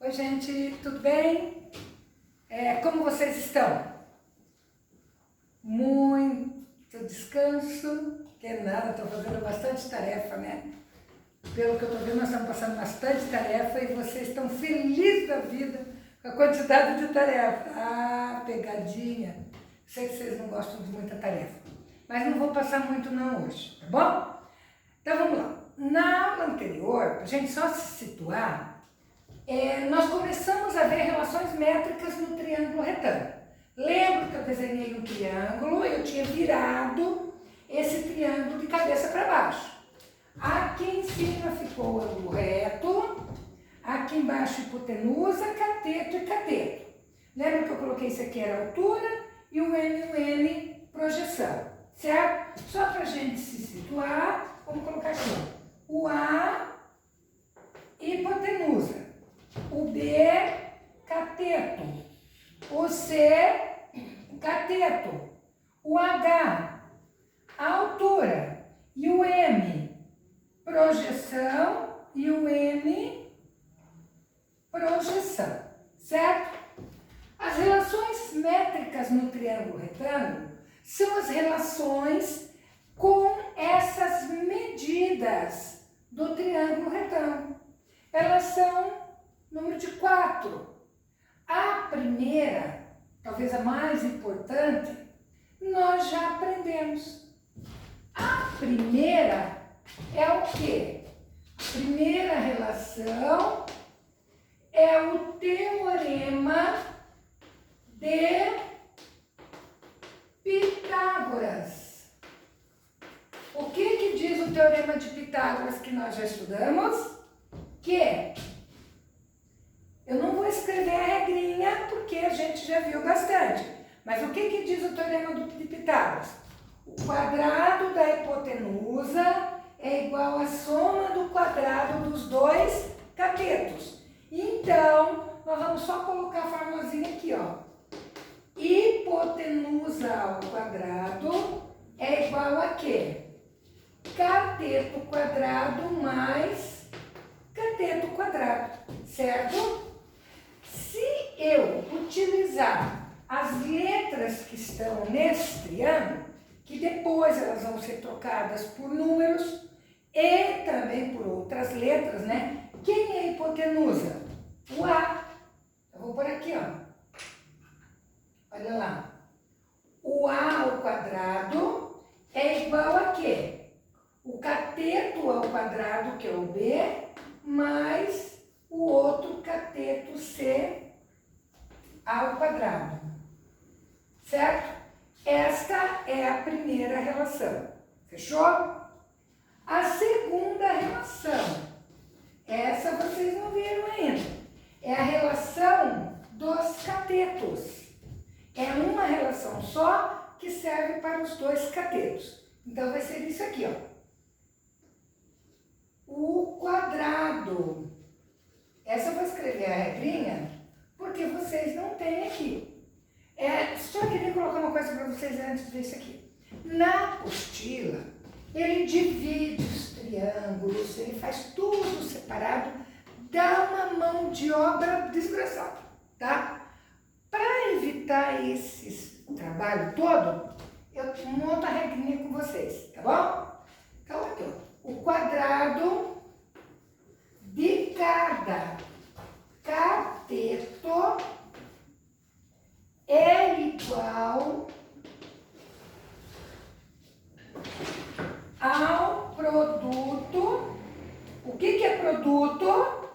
Oi, gente, tudo bem? Como vocês estão? Muito descanso? Que nada, estou fazendo bastante tarefa, né? Pelo que eu estou vendo, nós estamos passando bastante tarefa e vocês estão felizes da vida com a quantidade de tarefa. Ah, pegadinha. Sei que vocês não gostam de muita tarefa, mas não vou passar muito não hoje, tá bom? Então vamos lá. Na aula anterior, para a gente só se situar, nós começamos a ver relações métricas no triângulo retângulo. Lembro que eu desenhei um triângulo, eu tinha virado esse triângulo de cabeça para baixo. Aqui em cima ficou o ângulo reto, aqui embaixo hipotenusa, cateto e cateto. Lembra que eu coloquei isso aqui era altura e o N projeção, certo? Só para a gente se situar, vamos colocar aqui, ó. O A, hipotenusa. O B, cateto. O C, cateto. O H, altura. E o M, projeção. E o N, projeção. Certo? As relações métricas no triângulo retângulo são as relações com essas medidas do triângulo retângulo. Elas são número de 4. A primeira, talvez a mais importante, nós já aprendemos. A primeira é o quê? A primeira relação é o teorema de Pitágoras. O que diz o teorema de Pitágoras que nós já estudamos? Que eu não vou escrever a regrinha porque a gente já viu bastante. Mas o que diz o teorema de Pitágoras? O quadrado da hipotenusa é igual à soma do quadrado dos dois catetos. Então, nós vamos só colocar a formulazinha aqui, ó. Hipotenusa ao quadrado é igual a quê? Cateto quadrado mais cateto quadrado, certo? Se eu utilizar as letras que estão nesse triângulo, que depois elas vão ser trocadas por números e também por outras letras, né? Quem é a hipotenusa? O A. Eu vou por aqui, ó. Olha lá. O A ao quadrado é igual a quê? O cateto ao quadrado, que é o B, mais o outro cateto C ao quadrado. Certo? Esta é a primeira relação. Fechou? A segunda relação, essa vocês não viram ainda, é a relação dos catetos. É uma relação só que serve para os dois catetos. Então vai ser isso aqui, ó. O quadrado. Essa eu vou escrever a regrinha porque vocês não têm aqui. Só queria colocar uma coisa para vocês antes de ver isso aqui. Na apostila, ele divide os triângulos, ele faz tudo separado, dá uma mão de obra desgraçada, tá? Para evitar esse trabalho todo, eu monto a regrinha com vocês, tá bom? Então, aqui, ó, o quadrado de cada cateto é igual ao produto. O que é produto?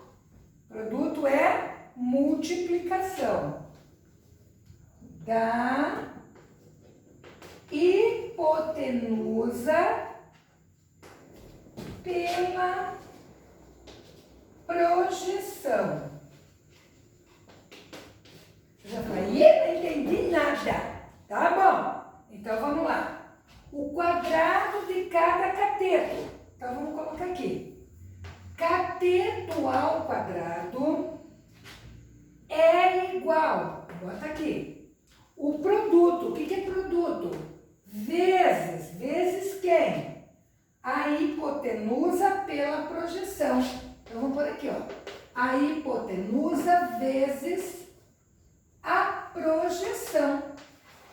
Produto é multiplicação da hipotenusa pela projeção. Você já falou, não entendi nada. Tá bom. Então vamos lá. O quadrado de cada cateto. Então vamos colocar aqui. Cateto ao quadrado é igual. Bota aqui. O produto. O que é produto? Vezes quem? A hipotenusa pela projeção. Então vamos por aqui, ó. a hipotenusa vezes a projeção.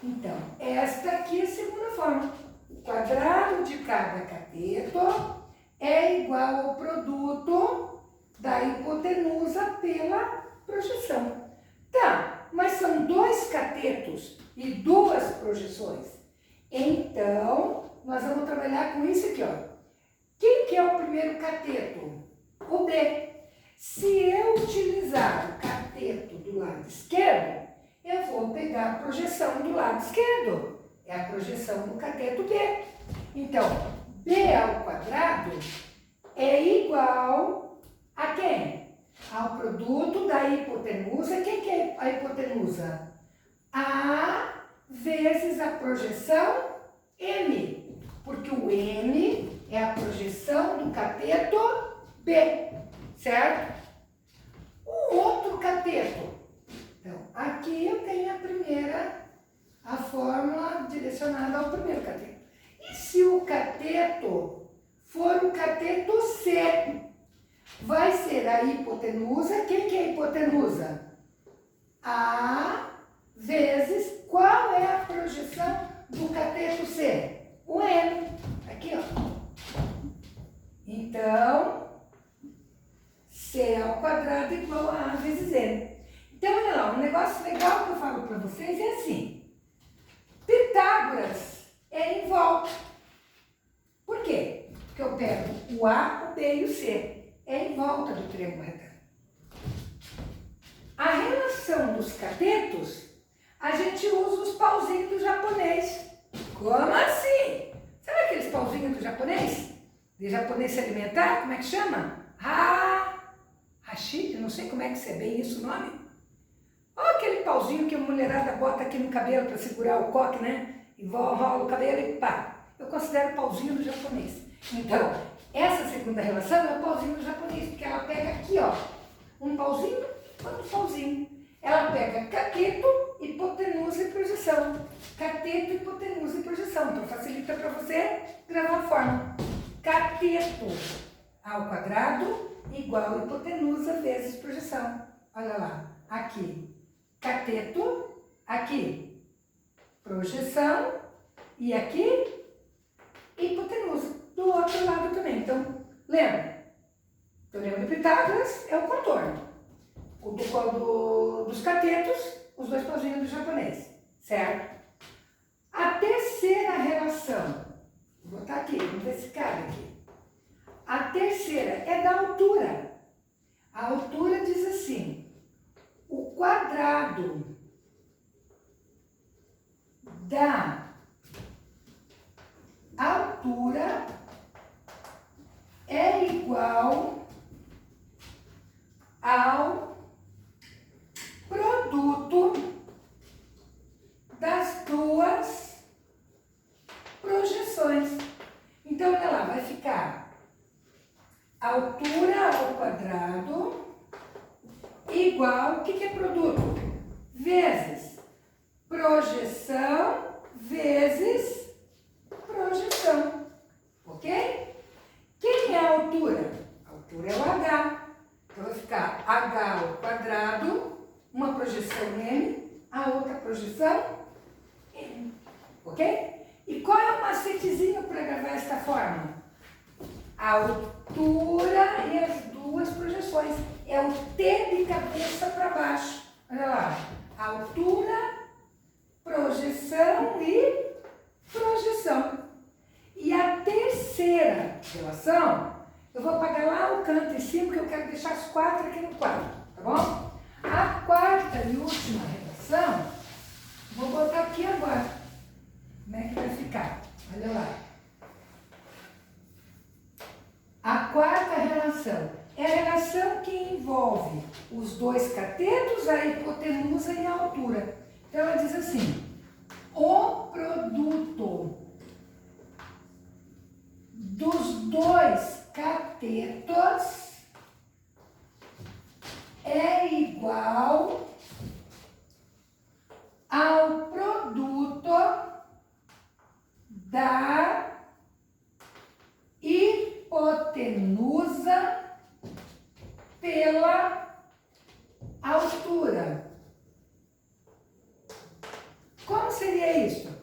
Então, esta aqui é a segunda forma. O quadrado de cada cateto é igual ao produto da hipotenusa pela projeção. Tá, mas são 2 catetos e 2 projeções. Então, nós vamos trabalhar com isso aqui, ó. Quem que é o primeiro cateto? O B. Se eu utilizar o cateto do lado esquerdo, eu vou pegar a projeção do lado esquerdo. É a projeção do cateto B. Então, B ao quadrado é igual a quem? Ao produto da hipotenusa. Quem que é a hipotenusa? A vezes a projeção M. Porque o M é a projeção do cateto B. Certo? O outro cateto. Então, aqui eu tenho a fórmula direcionada ao primeiro cateto. E se o cateto for o cateto C, vai ser a hipotenusa. Quem que é a hipotenusa? A vezes qual é a projeção do cateto C? O M. Aqui, ó. Então, C ao quadrado igual a vezes M. Então, olha lá, um negócio legal que eu falo para vocês é assim. Pitágoras é em volta. Por quê? Porque eu pego o A, o B e o C. É em volta do triângulo retângulo. A relação dos catetos, a gente usa os pauzinhos do japonês. Como assim? Sabe aqueles pauzinhos do japonês? De japonês se alimentar? Como é que chama? Hashi, eu não sei como é que é bem isso o nome. Olha aquele pauzinho que a mulherada bota aqui no cabelo para segurar o coque, né? E rola o cabelo e pá. Eu considero o pauzinho do japonês. Então, essa segunda relação é o pauzinho do japonês, porque ela pega aqui, ó, um pauzinho, outro pauzinho. Ela pega cateto, hipotenusa e projeção. Cateto, hipotenusa e projeção. Então, facilita para você gravar a fórmula. Cateto ao quadrado igual a hipotenusa vezes projeção. Olha lá, aqui cateto, aqui projeção e aqui hipotenusa. Do outro lado também. Então, lembra? O teorema de Pitágoras é o contorno. O dos catetos, os 2 pauzinhos do japonês. Certo? A terceira relação, vou botar aqui, vamos ver se cabe aqui. A terceira é da altura. A altura diz assim: o quadrado da altura é igual ao produto das 2 projeções. Então, olha lá, vai ficar altura ao quadrado igual, o que é produto? Vezes projeção vezes projeção. Ok? Quem é a altura? A altura é o H. Então, vai ficar H ao quadrado, uma projeção M, a outra projeção M. Ok? E qual é o macetezinho para gravar esta fórmula? A altura e as 2 projeções. É o T de cabeça para baixo. Olha lá. Altura, projeção e projeção. E a terceira relação, eu vou apagar lá o canto em cima, que eu quero deixar as 4 aqui no quadro. Tá bom? A quarta e última relação, vou botar aqui agora. Como é que vai ficar? Olha lá. A quarta relação é a relação que envolve os 2 catetos, a hipotenusa e a altura. Então, ela diz assim: o produto dos 2 catetos é igual ao produto da hipotenusa pela altura. Como seria isso?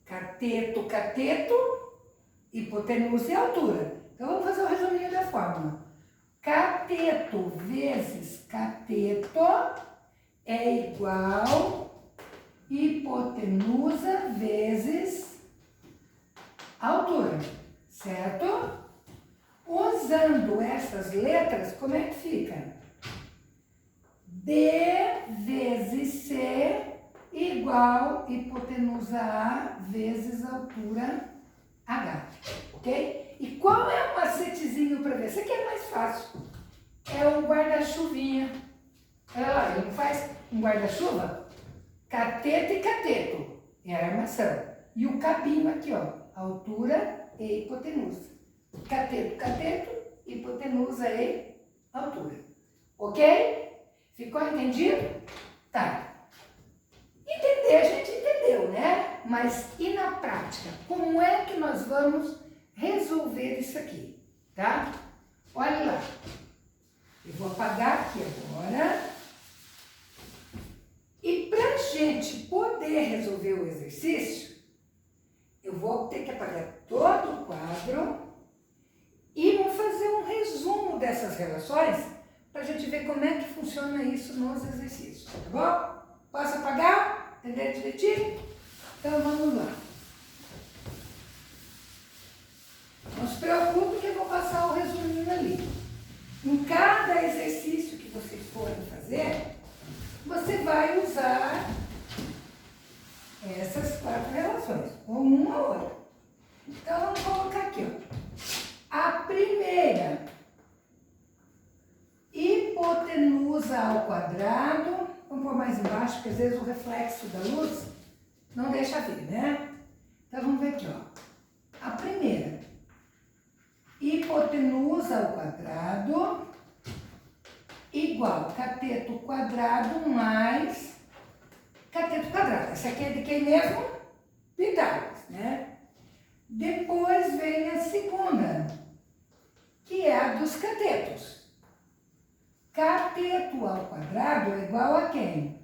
Cateto, cateto, hipotenusa e altura. Então, vamos fazer o resuminho da fórmula. Cateto vezes cateto é igual hipotenusa vezes altura, certo? Usando essas letras, como é que fica? D vezes C igual hipotenusa A vezes altura H, ok? E qual é o macetezinho para ver? Esse aqui é mais fácil. É o guarda-chuvinha. Olha lá, ele faz um guarda-chuva, cateto e cateto, é a armação. E o cabinho aqui, ó, altura e hipotenusa. Cateto, cateto, hipotenusa e altura. Ok? Ficou entendido? Tá. Entender, a gente entendeu, né? Mas e na prática? Como é que nós vamos resolver isso aqui? Tá? Olha lá. Eu vou apagar aqui agora. E para a gente poder resolver o exercício, eu vou ter que apagar todo o quadro e vou fazer um resumo dessas relações para a gente ver como é que funciona isso nos exercícios, tá bom? Posso apagar? Entendeu direitinho? Então vamos lá. Não se preocupe que eu vou passar o resuminho ali. Em cada exercício que vocês forem fazer, você vai usar essas 4 relações, ou uma ou outra. Então vamos colocar aqui, ó. A primeira, hipotenusa ao quadrado, vamos pôr mais embaixo, porque às vezes o reflexo da luz não deixa ver, né? Então vamos ver aqui, ó. A primeira, hipotenusa ao quadrado igual cateto quadrado mais cateto quadrado. Essa aqui é de quem mesmo? Pitágoras, né? Depois vem a segunda, que é a dos catetos. Cateto ao quadrado é igual a quem?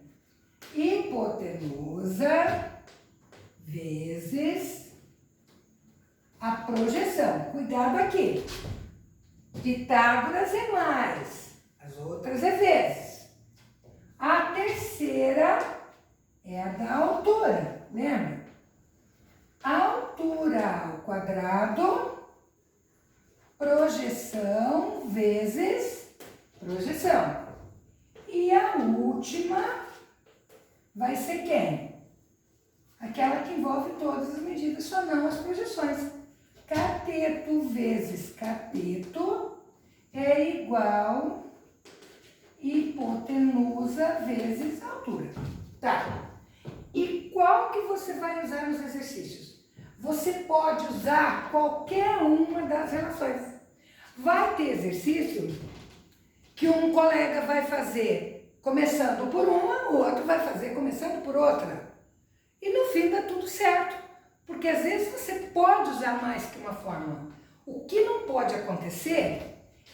Hipotenusa vezes a projeção. Cuidado aqui. Pitágoras é mais, as outras é vezes. A terceira é a da altura, lembra? Altura ao quadrado, projeção vezes projeção. E a última vai ser quem? Aquela que envolve todas as medidas, só não as projeções. Cateto vezes cateto é igual hipotenusa vezes altura. Tá. E qual que você vai usar nos exercícios? Você pode usar qualquer uma das relações. Vai ter exercício que um colega vai fazer começando por uma, o outro vai fazer começando por outra. E no fim dá tudo certo. Porque às vezes você pode usar mais que uma fórmula. O que não pode acontecer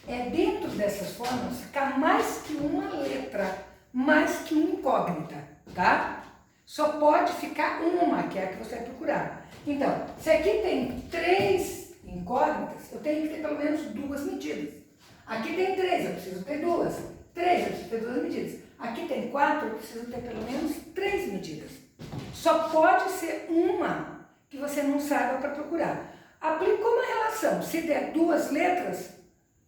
é dentro dessas fórmulas ficar mais que uma letra, mais que uma incógnita, tá? Só pode ficar uma, que é a que você vai procurar. Então, se aqui tem 3 incógnitas, eu tenho que ter pelo menos 2 medidas. Aqui tem 3, eu preciso ter 2. 3, eu preciso ter 2 medidas. Aqui tem 4, eu preciso ter pelo menos 3 medidas. Só pode ser uma que você não saiba para procurar. Aplicou uma relação, se der 2 letras,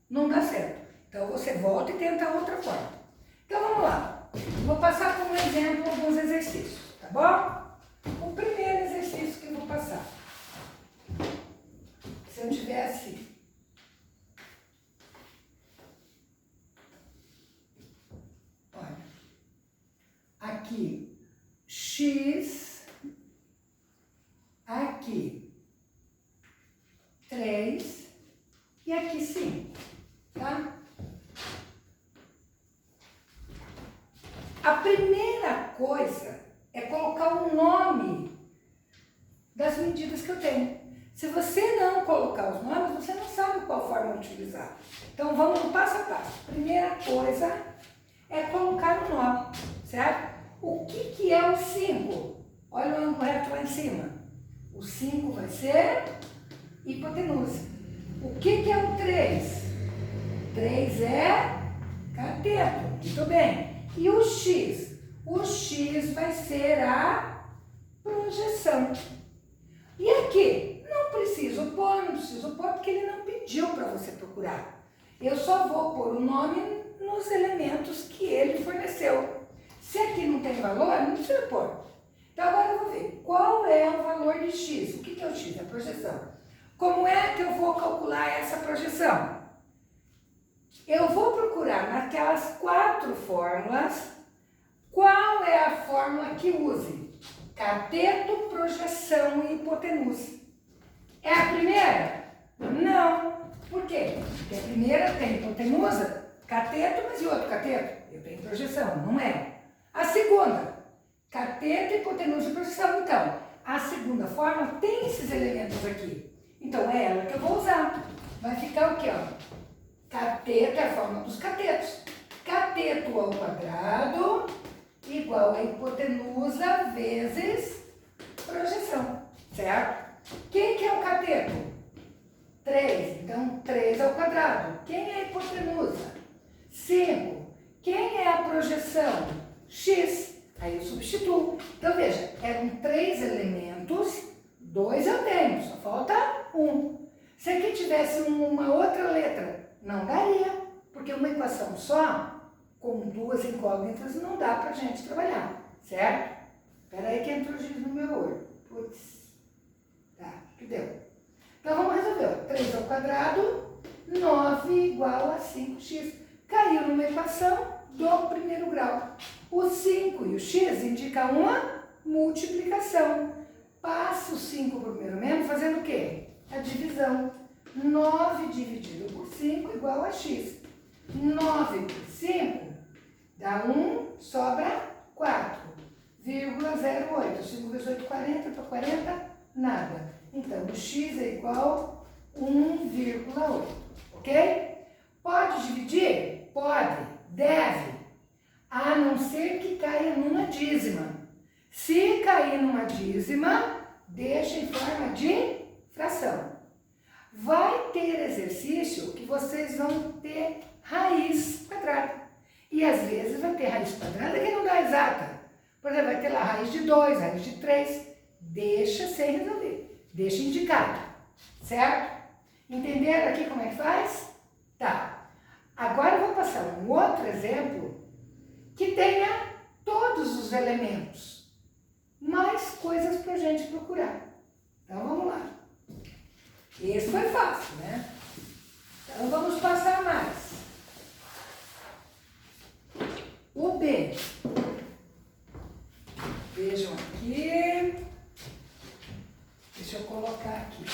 não dá certo. Então você volta e tenta outra forma. Então vamos lá. Vou passar como exemplo alguns exercícios, tá bom? O primeiro exercício que eu vou passar. Se eu tivesse olha, aqui x, aqui 3 e aqui 5, tá? A primeira coisa é colocar o nome das medidas que eu tenho. Se você não colocar os nomes, você não sabe qual forma utilizar. Então vamos no passo a passo. Primeira coisa é colocar o nome, certo? O que é o 5? Olha o ângulo reto lá em cima. O 5 vai ser hipotenusa. O que é o 3? 3 é cateto. Muito bem. E o x? O x vai ser a projeção. E aqui? Não preciso pôr porque ele não pediu para você procurar. Eu só vou pôr o nome nos elementos que ele forneceu. Se aqui não tem valor, não precisa pôr. Então agora eu vou ver qual é o valor de x. O que é o x? É a projeção. Como é que eu vou calcular essa projeção? Eu vou procurar naquelas 4 fórmulas qual é a fórmula que use cateto, projeção e hipotenusa. É a primeira? Não. Por quê? Porque a primeira tem hipotenusa, cateto, mas e outro cateto? Eu tenho projeção, não é. A segunda, cateto, hipotenusa e projeção. Então, a segunda fórmula tem esses elementos aqui. Então, é ela que eu vou usar. Vai ficar o quê? Ó? Cateto é a fórmula dos catetos. Cateto ao quadrado igual a hipotenusa vezes projeção, certo? Quem que é o cateto? 3. Então, 3 ao quadrado. Quem é a hipotenusa? 5. Quem é a projeção? X. Aí eu substituo. Então, veja, eram 3 elementos, 2 eu tenho, só falta 1. Se aqui tivesse uma outra letra, não daria, porque uma equação só, com 2 incógnitas, não dá pra gente trabalhar, certo? Espera aí que entrou o giz no meu olho. Putz. Tá, o que deu? Então, vamos resolver. Ó. 3 ao quadrado, 9 igual a 5x. Caiu numa equação do primeiro grau. O 5 e o x indicam uma multiplicação. Passa o 5 para o primeiro membro fazendo o quê? A divisão. 9 dividido por 5 igual a x. 9 por 5 dá 1, sobra 4,08. 5 vezes 8, 40, para 40, nada. Então, o x é igual a 1,8, ok? Pode dividir? Pode, deve, a não ser que caia numa dízima. Se cair numa dízima, deixa em forma de fração. Vai ter exercício que vocês vão ter raiz quadrada. E às vezes vai ter raiz quadrada que não dá exata. Por exemplo, vai ter lá raiz de 2, raiz de 3. Deixa sem resolver. Deixa indicado. Certo? Entenderam aqui como é que faz? Tá. Agora eu vou passar um outro exemplo que tenha todos os elementos. Mais coisas para a gente procurar. Então vamos lá. Esse foi fácil, né? Então vamos passar mais. O B. Vejam aqui. Deixa eu colocar aqui.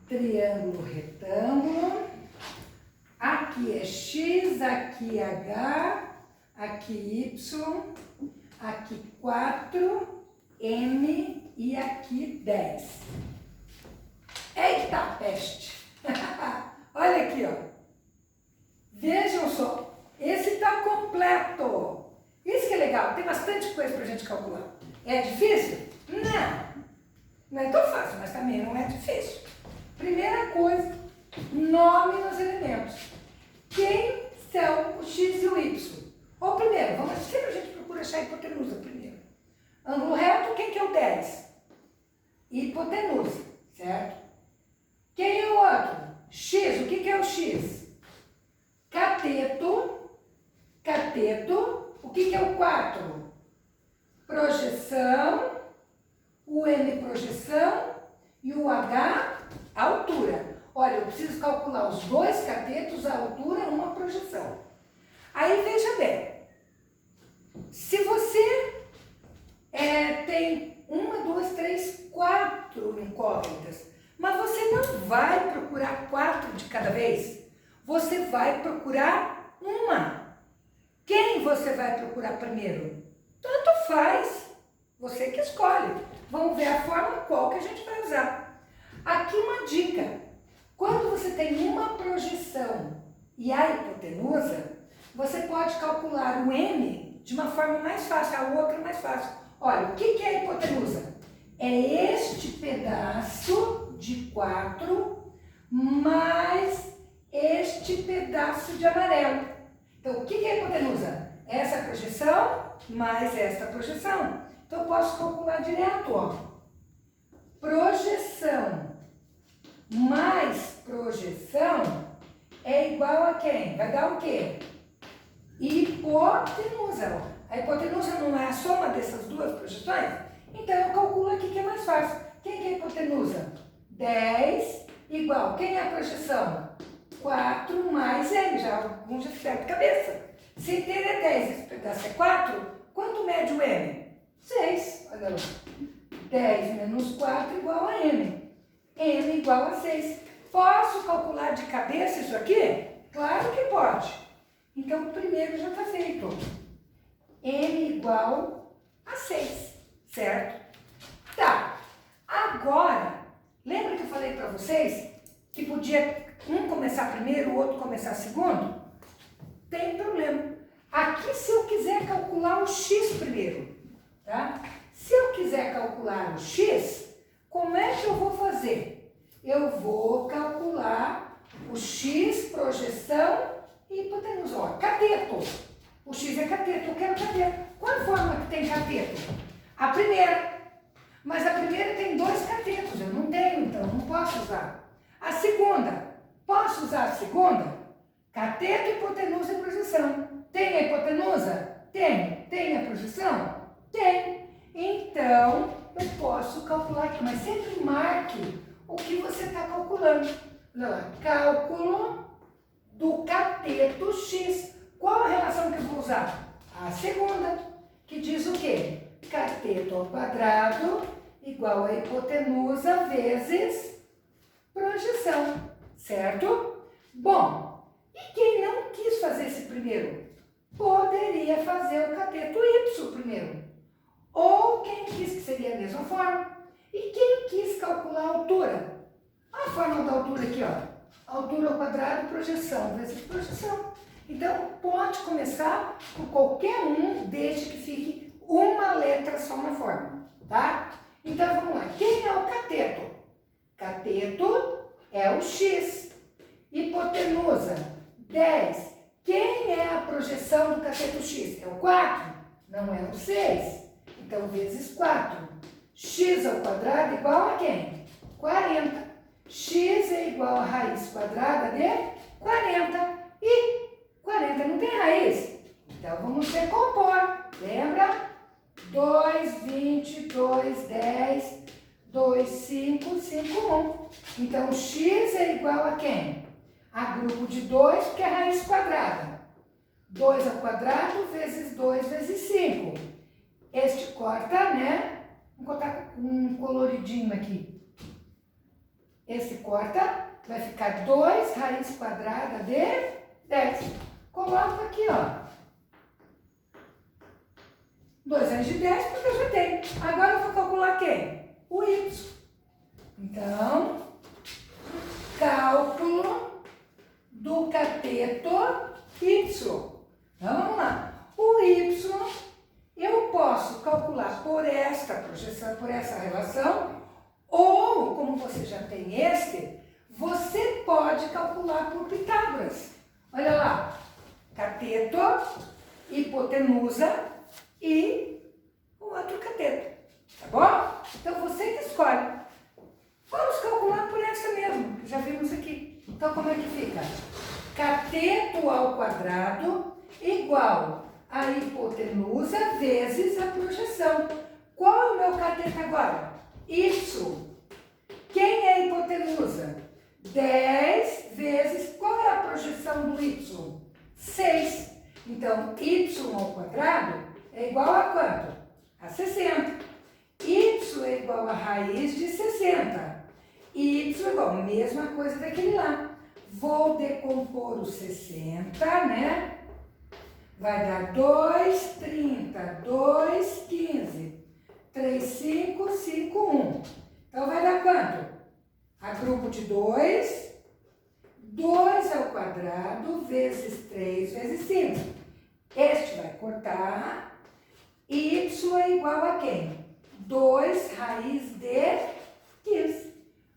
Triângulo retângulo. Aqui é X, aqui é H, aqui Y, aqui 4, M e aqui 10. Eita peste! Olha aqui, ó. Vejam só, esse está completo. Isso que é legal, tem bastante coisa para a gente calcular. É difícil? Não. Não é tão fácil, mas também não é difícil. Primeira coisa, nome nos elementos. Quem são o x e o y? Ou primeiro, vamos sempre a gente procura achar a hipotenusa primeiro. Ângulo reto, quem que é o 10? Hipotenusa, certo? Quem é o outro? X, o que é o x? Cateto, cateto, o que é o 4? Projeção, o M projeção e o H altura. Olha, eu preciso calcular os 2 catetos, a altura, uma projeção. Aí veja bem, se você tem 1, 2, 3, 4 incógnitas, mas você não vai procurar 4 de cada vez, você vai procurar uma. Quem você vai procurar primeiro? Tanto faz, você que escolhe. Vamos ver a forma qual que a gente vai usar. Aqui uma dica. Quando você tem uma projeção e a hipotenusa, você pode calcular o m de uma forma mais fácil, a outra mais fácil. Olha, o que é a hipotenusa? É este pedaço de 4 mais este pedaço de amarelo. Então, o que é a hipotenusa? Essa projeção mais esta projeção. Então, eu posso calcular direto, ó. Projeção mais projeção é igual a quem? Vai dar o quê? Hipotenusa. A hipotenusa não é a soma dessas duas projeções? Então, eu calculo aqui que é mais fácil. Quem que é a hipotenusa? 10 igual. Quem é a projeção? 4 mais m. Já alguns já fizeram de cabeça. Se inteiro é 10 esse pedaço é 4, quanto mede o m? 6. Olha lá. 10 menos 4 igual a m. m igual a 6. Posso calcular de cabeça isso aqui? Claro que pode. Então, o primeiro já está feito. m igual a 6, certo? Tá. Agora, lembra que eu falei para vocês que podia um começar primeiro, o outro começar segundo? Tem problema. Aqui, se eu quiser calcular o x primeiro, tá? Se eu quiser calcular o x, como é que eu vou fazer? Eu vou calcular o x, projeção e hipotenusa. Ó, cateto. O x é cateto, eu quero cateto. Qual a forma que tem cateto? A primeira. Mas a primeira tem 2 catetos, eu não tenho, então não posso usar. A segunda. Posso usar a segunda? Cateto, hipotenusa e projeção. Tem a hipotenusa? Tem. Tem a projeção? Tem. Então, eu posso calcular aqui, mas sempre marque o que você está calculando. Olha lá, cálculo do cateto x. Qual a relação que eu vou usar? A segunda, que diz o quê? Cateto ao quadrado igual a hipotenusa vezes projeção, certo? Bom, e quem não quis fazer esse primeiro? Poderia fazer o cateto y primeiro. Ou quem quis que seria a mesma forma. E quem quis calcular a altura? A forma da altura aqui, ó. Altura ao quadrado, projeção vezes projeção. Então, pode começar por qualquer um, desde que fique uma letra só na forma, tá? Então, vamos lá. Quem é o cateto? Cateto é o x. Hipotenusa, 10. Quem é a projeção do cateto x? É o 4? Não é o 6. Então, vezes 4. X ao quadrado igual a quem? 40. X é igual a raiz quadrada de 40. E 40 não tem raiz? Então, vamos decompor. Lembra? 2, 20, 2, 10, 2, 5, 5, 1. Então, x é igual a quem? A grupo de 2, porque é raiz quadrada. 2 ao quadrado vezes 2 vezes 5. Este corta, né? Vou botar um coloridinho aqui. Esse corta, vai ficar 2 raiz quadrada de 10. Coloco aqui, ó. 2 raiz de 10, porque eu já tenho. Agora eu vou calcular quem? O y. Então, cálculo do cateto y. Então, vamos lá. O y, eu posso calcular por esta projeção, por essa relação, ou, como você já tem este, você pode calcular por Pitágoras. Olha lá. Cateto, hipotenusa e o outro cateto. Tá bom? Então, você que escolhe. Vamos calcular por essa mesmo, que já vimos aqui. Então, como é que fica? Cateto ao quadrado igual a hipotenusa vezes a projeção. Qual é o meu cateto agora? Y. Quem é a hipotenusa? 10 vezes, qual é a projeção do y? 6. Então, y ao quadrado é igual a quanto? A 60. Y é igual a raiz de 60. Y é igual a mesma coisa daquele lá. Vou decompor o 60, né? Vai dar 2, 30, 2, 15, 3, 5, 5, 1. Então, vai dar quanto? A grupo de 2 quadrado vezes 3 vezes 5. Este vai cortar. Y é igual a quem? 2 raiz de 15.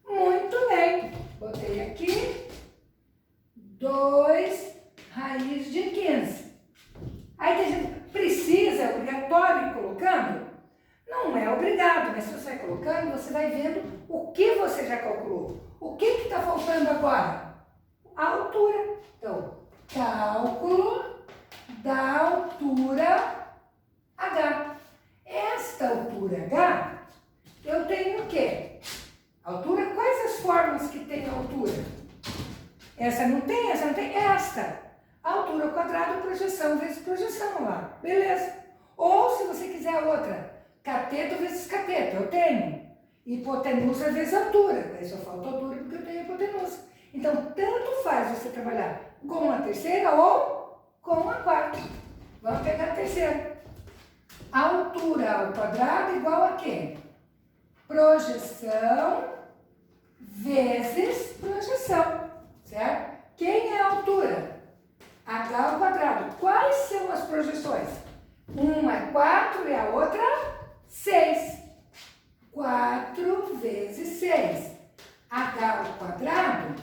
Muito bem. Botei aqui 2 raiz de 15. Aí a gente precisa, é obrigatório ir colocando? Não é obrigado, mas se você vai colocando, você vai vendo o que você já calculou. O que está faltando agora? A altura. Então, cálculo da altura H. Esta altura H, eu tenho o quê? Altura, quais as formas que tem a altura? Essa não tem, essa não tem, esta. Altura ao quadrado, projeção vezes projeção lá. Beleza. Ou se você quiser outra, cateto vezes cateto, eu tenho. Hipotenusa vezes altura. Daí só falta altura porque eu tenho hipotenusa. Então, tanto faz você trabalhar com a terceira ou com a quarta. Vamos pegar a terceira. Altura ao quadrado igual a quê? Projeção vezes projeção, certo? Quem é a altura? H ao quadrado. Quais são as projeções? Uma é 4 e a outra 6. 4 vezes 6. H ao quadrado,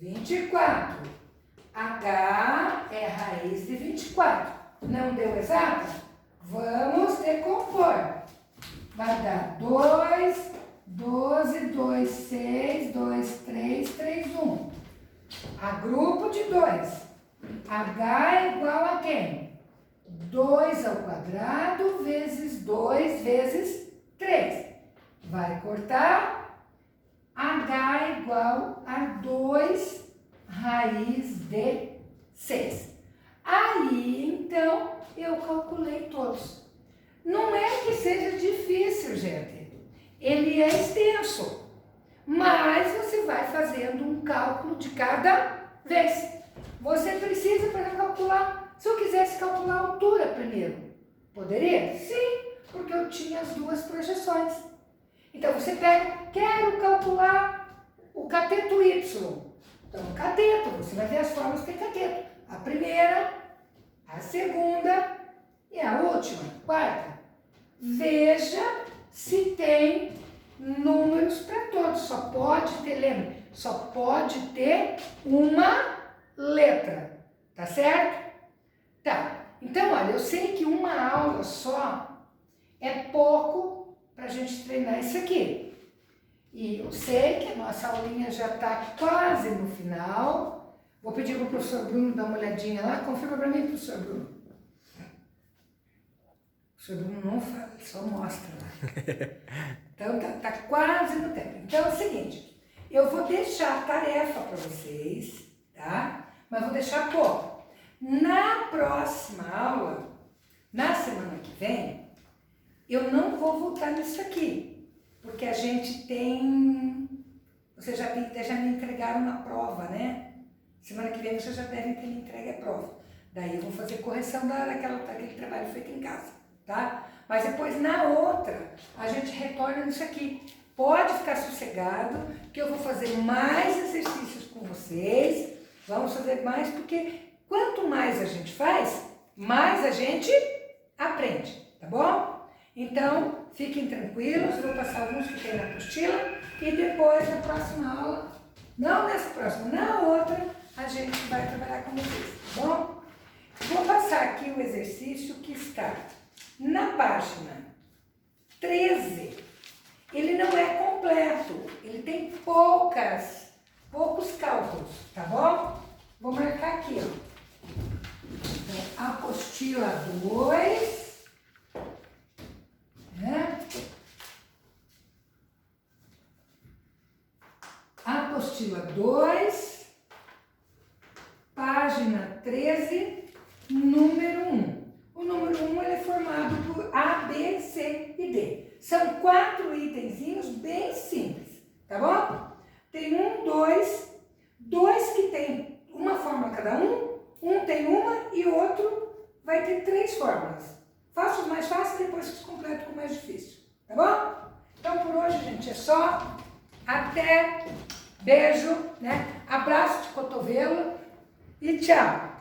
24. H é raiz de 24. Não deu exata? Vamos decompor. Vai dar 2, 12, 2, 6, 2, 3, 3, 1. Agrupo de 2. H é igual a quem? 2 ao quadrado vezes 2 vezes 3. Vai cortar. H é igual a 2 raiz de 6. Aí, então, eu calculei todos. Não é que seja difícil, gente. Ele é extenso. Mas você vai fazendo um cálculo de cada vez. Você precisa para calcular. Se eu quisesse calcular a altura primeiro, poderia? Sim, porque eu tinha as duas projeções. Então, você pega, quero calcular o cateto Y. Então, cateto, você vai ver as formas que tem cateto. A primeira, a segunda e a última, quarta. Veja se tem números para todos. Só pode ter, lembra, só pode ter uma letra. Tá certo? Tá. Então, olha, eu sei que uma aula só é pouco para a gente treinar isso aqui. E eu sei que a nossa aulinha já está quase no final. Vou pedir para o professor Bruno dar uma olhadinha lá. Confirma para mim, professor Bruno. O professor Bruno não fala, ele só mostra lá. Então, tá quase no tempo. Então, é o seguinte, eu vou deixar a tarefa para vocês, tá? Mas vou deixar pouco. Na próxima aula, na semana que vem, eu não vou voltar nisso aqui, porque a gente tem... Vocês já me entregaram uma prova, né? Semana que vem vocês já devem ter me entregue a prova. Daí eu vou fazer correção daquele trabalho feito em casa, tá? Mas depois, na outra, a gente retorna nisso aqui. Pode ficar sossegado, que eu vou fazer mais exercícios com vocês. Vamos fazer mais, porque quanto mais a gente faz, mais a gente aprende, tá bom? Então, fiquem tranquilos, vou passar alguns que tem na apostila e depois, na próxima aula, não nessa próxima, na outra, a gente vai trabalhar com vocês, tá bom? Vou passar aqui o exercício que está na página 13. Ele não é completo, ele tem poucos cálculos, tá bom? Vou marcar aqui, ó. Então, apostila 2, né? Apostila 2, página 13, número 1. O número 1 ele é formado por A, B, C e D. São 4 itenzinhos bem simples, tá bom? Tem 1, 2, 2 que tem uma fórmula cada um tem uma e o outro vai ter 3 fórmulas. Faço os mais fáceis e depois os completo com o mais difícil, tá bom? Então por hoje, gente, é só. Até, beijo, né? Abraço de cotovelo. E tchau!